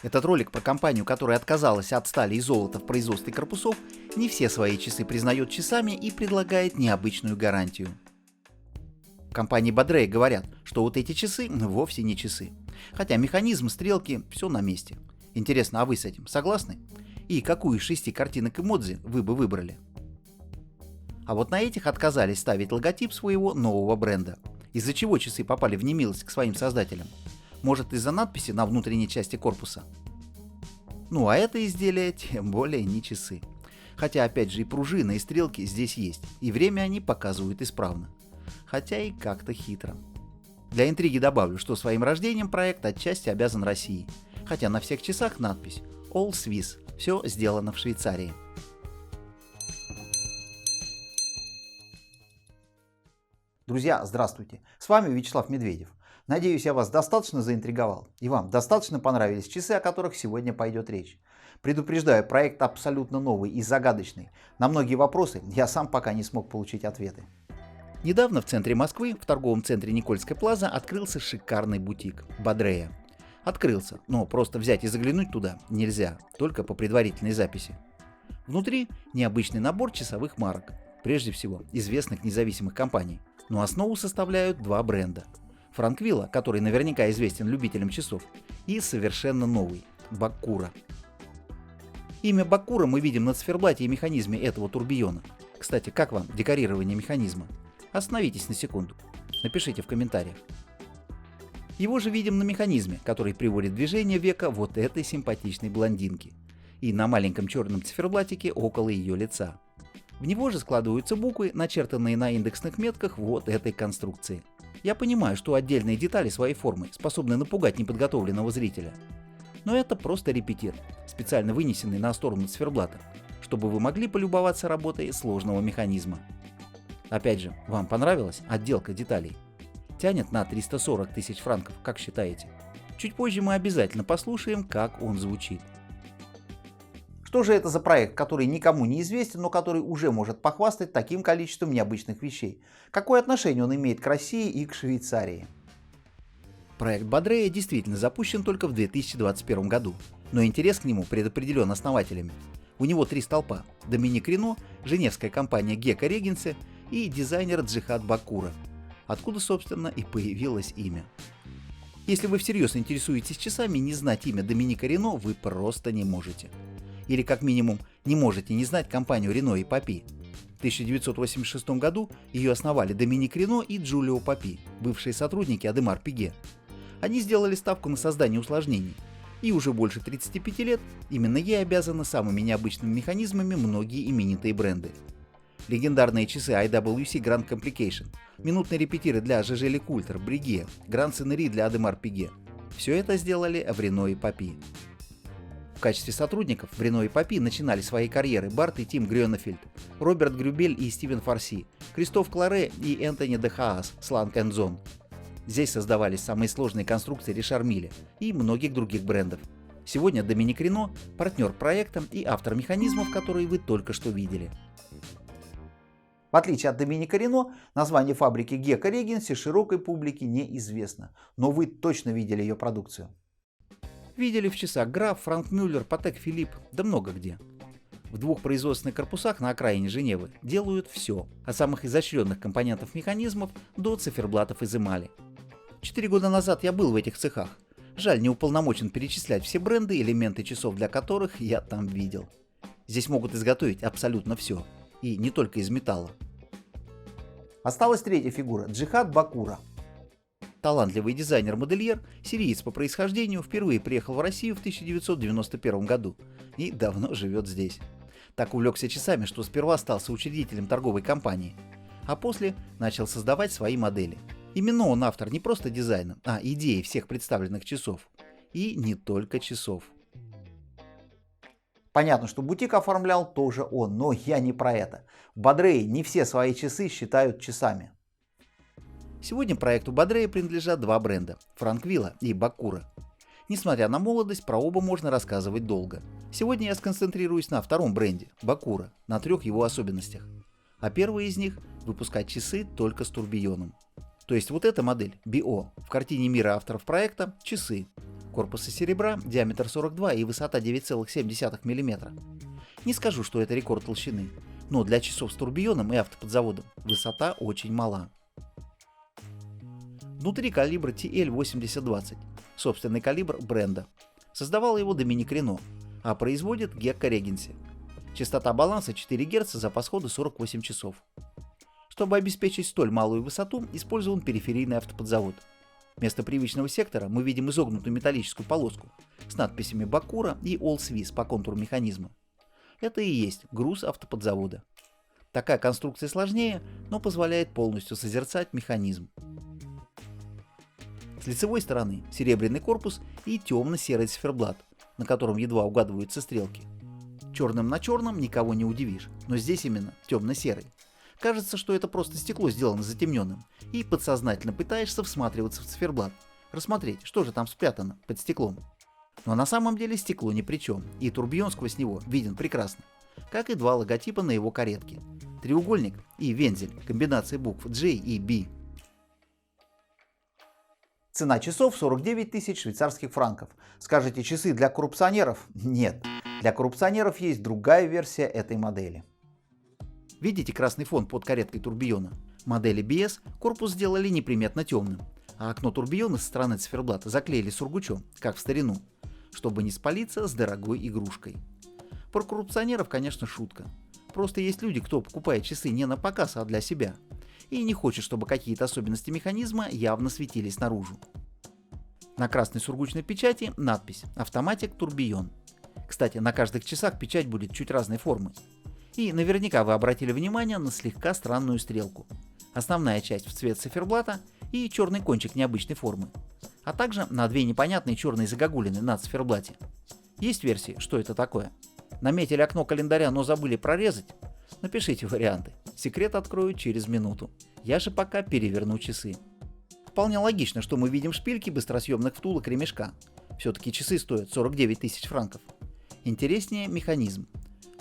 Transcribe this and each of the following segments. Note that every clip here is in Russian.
Этот ролик про компанию, которая отказалась от стали и золота в производстве корпусов, не все свои часы признает часами и предлагает необычную гарантию. В компании Badrey говорят, что вот эти часы вовсе не часы. Хотя механизм, стрелки, все на месте. Интересно, а вы с этим согласны? И какую из 6 картинок эмодзи вы бы выбрали? А вот на этих отказались ставить логотип своего нового бренда. Из-за чего часы попали в немилость к своим создателям? Может, из-за надписи на внутренней части корпуса? Ну а это изделие тем более не часы. Хотя опять же и пружины, и стрелки здесь есть, и время они показывают исправно. Хотя и как-то хитро. Для интриги добавлю, что своим рождением проект отчасти обязан России. Хотя на всех часах надпись All Swiss, все сделано в Швейцарии. Друзья, здравствуйте! С вами Вячеслав Медведев. Надеюсь, я вас достаточно заинтриговал, и вам достаточно понравились часы, о которых сегодня пойдет речь. Предупреждаю, проект абсолютно новый и загадочный. На многие вопросы я сам пока не смог получить ответы. Недавно в центре Москвы, в торговом центре Никольская Плаза, открылся шикарный бутик Badrey. Открылся, но просто взять и заглянуть туда нельзя, только по предварительной записи. Внутри необычный набор часовых марок, прежде всего известных независимых компаний. Но основу составляют два бренда. Franquilla, который наверняка известен любителям часов, и совершенно новый – Bacura. Имя Bacura мы видим на циферблате и механизме этого турбиона. Кстати, как вам декорирование механизма? Остановитесь на секунду. Напишите в комментариях. Его же видим на механизме, который приводит в движение века вот этой симпатичной блондинки. И на маленьком черном циферблатике около ее лица. В него же складываются буквы, начертанные на индексных метках вот этой конструкции. Я понимаю, что отдельные детали своей формы способны напугать неподготовленного зрителя. Но это просто репетир, специально вынесенный на сторону циферблата, чтобы вы могли полюбоваться работой сложного механизма. Опять же, вам понравилась отделка деталей? Тянет на 340 тысяч франков, как считаете? Чуть позже мы обязательно послушаем, как он звучит. Что же это за проект, который никому не известен, но который уже может похвастать таким количеством необычных вещей? Какое отношение он имеет к России и к Швейцарии? Проект Badrey действительно запущен только в 2021 году, но интерес к нему предопределен основателями. У него 3 столпа – Доминик Рено, женевская компания Gecko Regency и дизайнер Джихад Bacura, откуда, собственно, и появилось имя. Если вы всерьез интересуетесь часами, не знать имя Доминика Рено вы просто не можете. Или как минимум не можете не знать компанию Рено и Папи. В 1986 году ее основали Доминик Рено и Джулио Папи, бывшие сотрудники Адемар Пиге. Они сделали ставку на создание усложнений. И уже больше 35 лет именно ей обязаны самыми необычными механизмами многие именитые бренды. Легендарные часы IWC Grand Complication, минутные репетиры для Jaeger LeCoultre, Breguet, Grand Sonnerie для Адемар Пиге. Все это сделали в Рено и Папи. В качестве сотрудников в Рено и Папи начинали свои карьеры Барт и Тим Грёнефельд, Роберт Грюбель и Стивен Фарси, Кристоф Кларе и Энтони де Хаас с Lang & Zone. Здесь создавались самые сложные конструкции Ришар Милле и многих других брендов. Сегодня Доминик Рено – партнер проекта и автор механизмов, которые вы только что видели. В отличие от Доминика Рено, название фабрики Gecko Regency широкой публике неизвестно, но вы точно видели ее продукцию. Видели в часах Граф, Франк Мюллер, Патек Филипп, да много где. В 2 производственных корпусах на окраине Женевы делают все, от самых изощренных компонентов механизмов до циферблатов из эмали. 4 года назад я был в этих цехах. Жаль, не уполномочен перечислять все бренды, элементы часов для которых я там видел. Здесь могут изготовить абсолютно все, и не только из металла. Осталась 3-я фигура – Джихад Bacura. Талантливый дизайнер-модельер, сириец по происхождению, впервые приехал в Россию в 1991 году и давно живет здесь. Так увлекся часами, что сперва стал соучредителем торговой компании, а после начал создавать свои модели. Именно он автор не просто дизайна, а идеи всех представленных часов. И не только часов. Понятно, что бутик оформлял тоже он, но я не про это. В Badrey не все свои часы считают часами. Сегодня проекту Badrey принадлежат 2 бренда – Franquilla и Bacura. Несмотря на молодость, про оба можно рассказывать долго. Сегодня я сконцентрируюсь на 2-м бренде – Bacura, на 3 его особенностях. А первый из них – выпускать часы только с турбионом. То есть вот эта модель BO в картине мира авторов проекта – часы. Корпус из серебра, диаметр 42 и высота 9,7 мм. Не скажу, что это рекорд толщины, но для часов с турбионом и автоподзаводом высота очень мала. Внутри калибр TL8020, собственный калибр бренда. Создавал его Доминик Рено, а производит Gekko Regency. Частота баланса 4 Гц, запас хода 48 часов. Чтобы обеспечить столь малую высоту, использован периферийный автоподзавод. Вместо привычного сектора мы видим изогнутую металлическую полоску с надписями Бакура и All Swiss по контуру механизма. Это и есть груз автоподзавода. Такая конструкция сложнее, но позволяет полностью созерцать механизм. С лицевой стороны серебряный корпус и темно-серый циферблат, на котором едва угадываются стрелки. Черным на черном никого не удивишь, но здесь именно темно-серый. Кажется, что это просто стекло сделано затемненным, и подсознательно пытаешься всматриваться в циферблат, рассмотреть, что же там спрятано под стеклом. Но на самом деле стекло ни при чем, и турбион сквозь него виден прекрасно, как и два логотипа на его каретке. Треугольник и вензель, комбинация букв J и B. Цена часов 49 тысяч швейцарских франков. Скажете, часы для коррупционеров? Нет, для коррупционеров есть другая версия этой модели. Видите красный фон под кареткой турбиона? Модели BS корпус сделали неприметно темным, а окно турбиона со стороны циферблата заклеили сургучом, как в старину, чтобы не спалиться с дорогой игрушкой. Про коррупционеров, конечно, шутка. Просто есть люди, кто покупает часы не на показ, а для себя, и не хочет, чтобы какие-то особенности механизма явно светились наружу. На красной сургучной печати надпись «Автоматик Турбион». Кстати, на каждых часах печать будет чуть разной формы. И наверняка вы обратили внимание на слегка странную стрелку. Основная часть в цвет циферблата и черный кончик необычной формы, а также на две непонятные черные загогулины на циферблате. Есть версии, что это такое? Наметили окно календаря, но забыли прорезать? Напишите варианты. Секрет открою через минуту. Я же пока переверну часы. Вполне логично, что мы видим шпильки быстросъемных втулок ремешка. Все-таки часы стоят 49 тысяч франков. Интереснее механизм.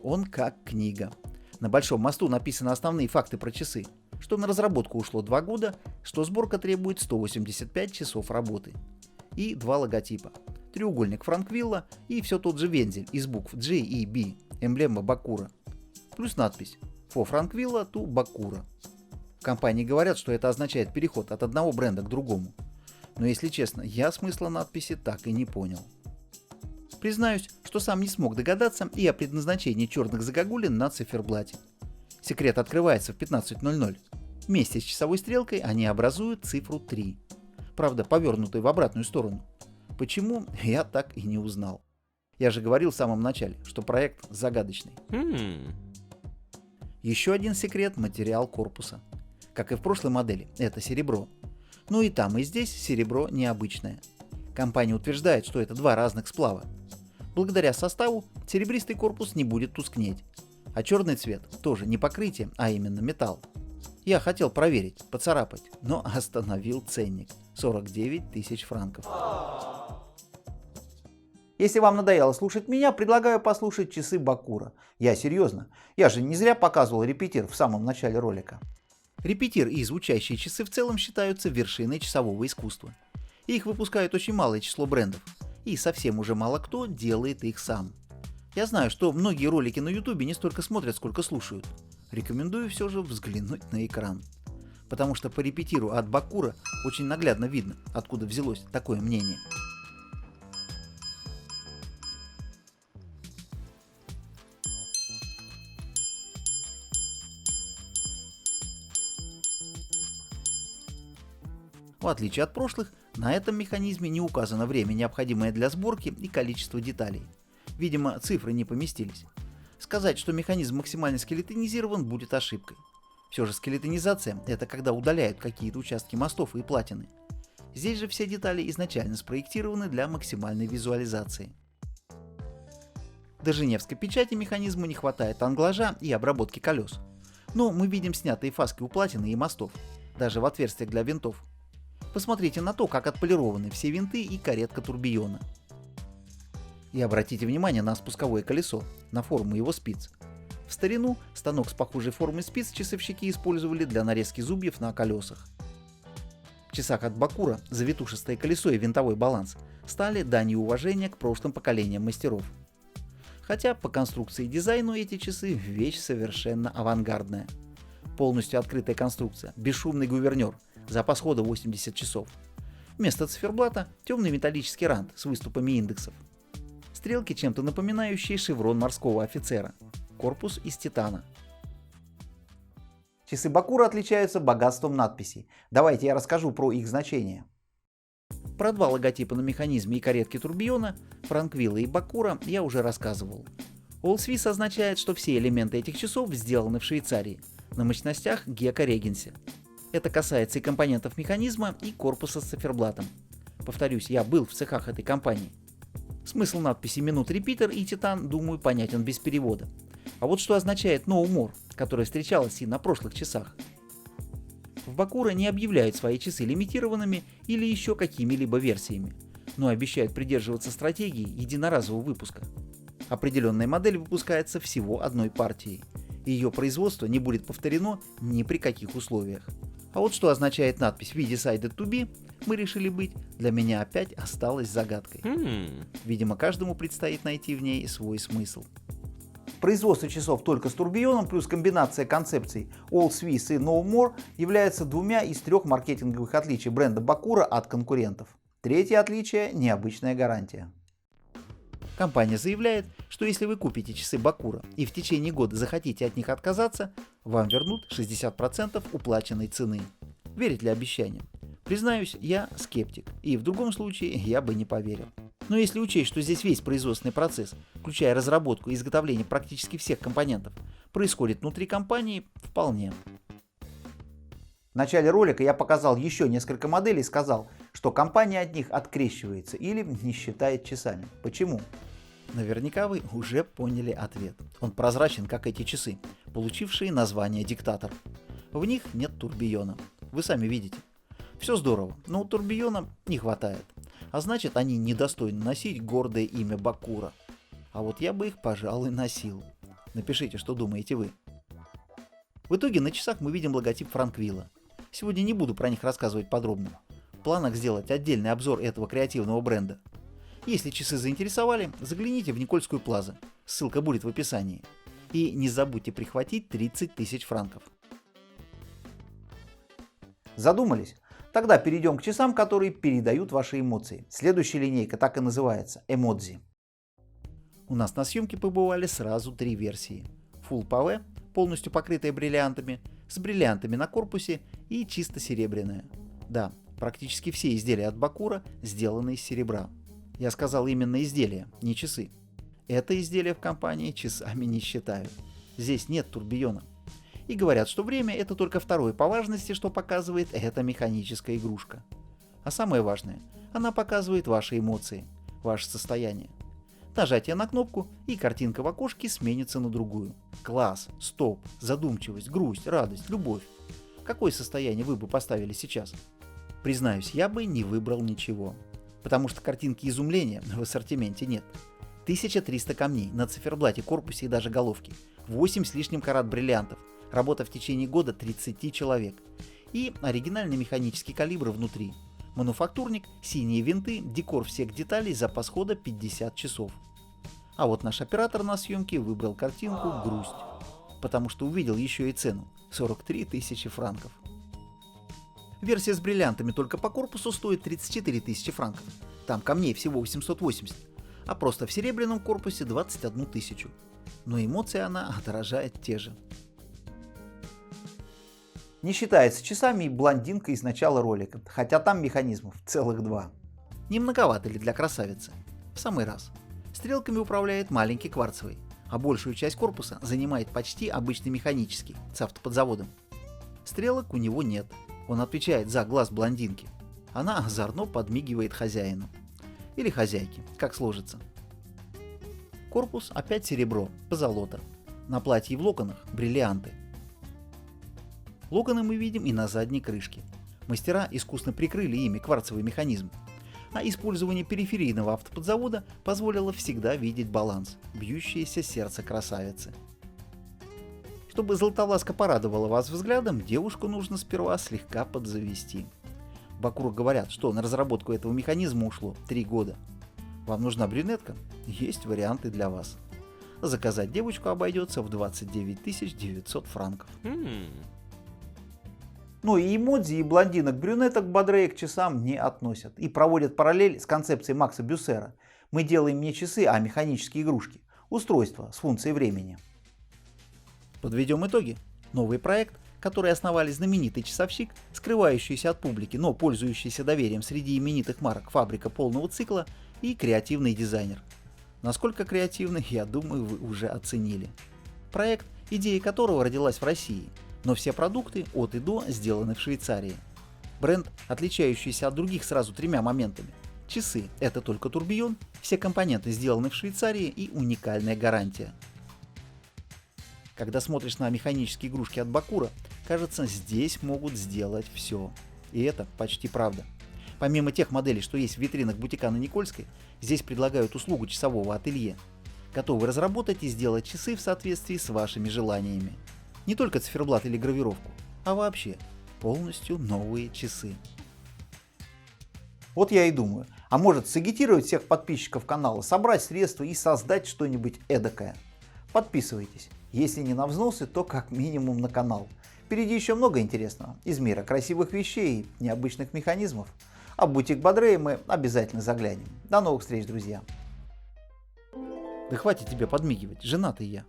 Он как книга. На большом мосту написаны основные факты про часы. Что на разработку ушло 2 года, что сборка требует 185 часов работы. И два логотипа. Треугольник Франквилла и все тот же вензель из букв J и B, эмблема Бакура. Плюс надпись «For Franquilla to Бакура». В компании говорят, что это означает переход от одного бренда к другому. Но если честно, я смысла надписи так и не понял. Признаюсь, что сам не смог догадаться и о предназначении черных загогулин на циферблате. Секрет открывается в 15:00. Вместе с часовой стрелкой они образуют цифру 3. Правда, повернутую в обратную сторону. Почему, я так и не узнал. Я же говорил в самом начале, что проект загадочный. Еще один секрет — материал корпуса. Как и в прошлой модели, это серебро. Ну и там, и здесь серебро необычное. Компания утверждает, что это два разных сплава. Благодаря составу серебристый корпус не будет тускнеть, а черный цвет тоже не покрытие, а именно металл. Я хотел проверить, поцарапать, но остановил ценник — 49 тысяч франков. Если вам надоело слушать меня, предлагаю послушать часы Бакура. Я серьезно, я же не зря показывал репетир в самом начале ролика. Репетир и звучащие часы в целом считаются вершиной часового искусства. Их выпускают очень малое число брендов, и совсем уже мало кто делает их сам. Я знаю, что многие ролики на YouTube не столько смотрят, сколько слушают. Рекомендую все же взглянуть на экран. Потому что по репетиру от Бакура очень наглядно видно, откуда взялось такое мнение. В отличие от прошлых, на этом механизме не указано время, необходимое для сборки, и количество деталей. Видимо, цифры не поместились. Сказать, что механизм максимально скелетонизирован, будет ошибкой. Все же скелетонизация — это когда удаляют какие-то участки мостов и платины. Здесь же все детали изначально спроектированы для максимальной визуализации. До женевской печати механизму не хватает англажа и обработки колес. Но мы видим снятые фаски у платины и мостов, даже в отверстиях для винтов. Посмотрите на то, как отполированы все винты и каретка турбиона. И обратите внимание на спусковое колесо, на форму его спиц. В старину станок с похожей формой спиц часовщики использовали для нарезки зубьев на колесах. В часах от Бакура завитушистое колесо и винтовой баланс стали данью уважения к прошлым поколениям мастеров. Хотя по конструкции и дизайну эти часы вещь совершенно авангардная. Полностью открытая конструкция, бесшумный гувернер, запас хода 80 часов. Вместо циферблата темный металлический рант с выступами индексов. Стрелки чем-то напоминающие шеврон морского офицера. Корпус из титана. Часы Бакура отличаются богатством надписей. Давайте я расскажу про их значение. Про два логотипа на механизме и каретке турбиона, Франквилла и Бакура, я уже рассказывал. All Swiss означает, что все элементы этих часов сделаны в Швейцарии, на мощностях Гека Регенсе. Это касается и компонентов механизма, и корпуса с циферблатом. Повторюсь, я был в цехах этой компании. Смысл надписи Minute Repeater и Титан, думаю, понятен без перевода. А вот что означает No More, которая встречалась и на прошлых часах. В Бакура не объявляют свои часы лимитированными или еще какими-либо версиями, но обещают придерживаться стратегии единоразового выпуска. Определенная модель выпускается всего одной партией, и ее производство не будет повторено ни при каких условиях. А вот что означает надпись We decided to be, мы решили быть, для меня опять осталась загадкой. Видимо, каждому предстоит найти в ней свой смысл. Производство часов только с турбионом плюс комбинация концепций All Swiss и No More является двумя из трех маркетинговых отличий бренда Бакура от конкурентов. Третье отличие – необычная гарантия. Компания заявляет, что если вы купите часы Бакура и в течение года захотите от них отказаться, вам вернут 60% уплаченной цены. Верить ли обещаниям? Признаюсь, я скептик, и в другом случае я бы не поверил. Но если учесть, что здесь весь производственный процесс, включая разработку и изготовление практически всех компонентов, происходит внутри компании, вполне. В начале ролика я показал еще несколько моделей и сказал, что компания от них открещивается или не считает часами. Почему? Наверняка вы уже поняли ответ. Он прозрачен, как эти часы, получившие название «Диктатор». В них нет турбиона. Вы сами видите. Все здорово, но турбиона не хватает. А значит, они недостойны носить гордое имя Бакура. А вот я бы их, пожалуй, носил. Напишите, что думаете вы. В итоге на часах мы видим логотип Франквилла. Сегодня не буду про них рассказывать подробно. В планах сделать отдельный обзор этого креативного бренда. Если часы заинтересовали, загляните в Никольскую плазу. Ссылка будет в описании. И не забудьте прихватить 30 тысяч франков. Задумались? Тогда перейдем к часам, которые передают ваши эмоции. Следующая линейка так и называется – Эмодзи. У нас на съемке побывали сразу три версии. Full PV, полностью покрытая бриллиантами, с бриллиантами на корпусе и чисто серебряная. Да, практически все изделия от Бакура сделаны из серебра. Я сказал именно изделия, не часы. Это изделие в компании часами не считают. Здесь нет турбиона. И говорят, что время – это только второе по важности, что показывает эта механическая игрушка. А самое важное – она показывает ваши эмоции, ваше состояние. Нажатие на кнопку, и картинка в окошке сменится на другую. Класс, стоп, задумчивость, грусть, радость, любовь. Какое состояние вы бы поставили сейчас? Признаюсь, я бы не выбрал ничего. Потому что картинки изумления в ассортименте нет. 1300 камней на циферблате, корпусе и даже головке. 8 с лишним карат бриллиантов. Работа в течение года 30 человек. И оригинальный механический калибр внутри. Мануфактурник, синие винты, декор всех деталей, запас хода 50 часов. А вот наш оператор на съемке выбрал картинку «Грусть», потому что увидел еще и цену – 43 тысячи франков. Версия с бриллиантами только по корпусу стоит 34 тысячи франков. Там камней всего 880, а просто в серебряном корпусе 21 тысячу. Но эмоции она отражает те же. Не считается часами и блондинка из начала ролика, хотя там механизмов целых два. Не многовато ли для красавицы? В самый раз. Стрелками управляет маленький кварцевый, а большую часть корпуса занимает почти обычный механический, с автоподзаводом. Стрелок у него нет, он отвечает за глаз блондинки. Она озорно подмигивает хозяину. Или хозяйке, как сложится. Корпус опять серебро, позолота. На платье и в локонах бриллианты. Локоны мы видим и на задней крышке. Мастера искусно прикрыли ими кварцевый механизм. А использование периферийного автоподзавода позволило всегда видеть баланс, бьющееся сердце красавицы. Чтобы Златовласка порадовала вас взглядом, девушку нужно сперва слегка подзавести. Бакура говорят, что на разработку этого механизма ушло 3 года. Вам нужна брюнетка? Есть варианты для вас. Заказать девочку обойдется в 29 900 франков. Ну и эмодзи, и блондинок-брюнеток Бодрея к часам не относят. И проводят параллель с концепцией Макса Бюссера. Мы делаем не часы, а механические игрушки. Устройства с функцией времени. Подведем итоги. Новый проект, который основали знаменитый часовщик, скрывающийся от публики, но пользующийся доверием среди именитых марок «Фабрика полного цикла» и креативный дизайнер. Насколько креативный, я думаю, вы уже оценили. Проект, идея которого родилась в России, но все продукты от и до сделаны в Швейцарии. Бренд, отличающийся от других сразу 3 моментами. Часы – это только турбион, все компоненты сделаны в Швейцарии и уникальная гарантия. Когда смотришь на механические игрушки от Бакура, кажется, здесь могут сделать все. И это почти правда. Помимо тех моделей, что есть в витринах бутика на Никольской, здесь предлагают услугу часового ателье. Готовы разработать и сделать часы в соответствии с вашими желаниями. Не только циферблат или гравировку, а вообще полностью новые часы. Вот я и думаю, а может сагитировать всех подписчиков канала, собрать средства и создать что-нибудь эдакое. Подписывайтесь. Если не на взносы, то как минимум на канал. Впереди еще много интересного из мира красивых вещей и необычных механизмов. А в бутик Бодрея мы обязательно заглянем. До новых встреч, друзья. Да хватит тебе подмигивать, женатый я.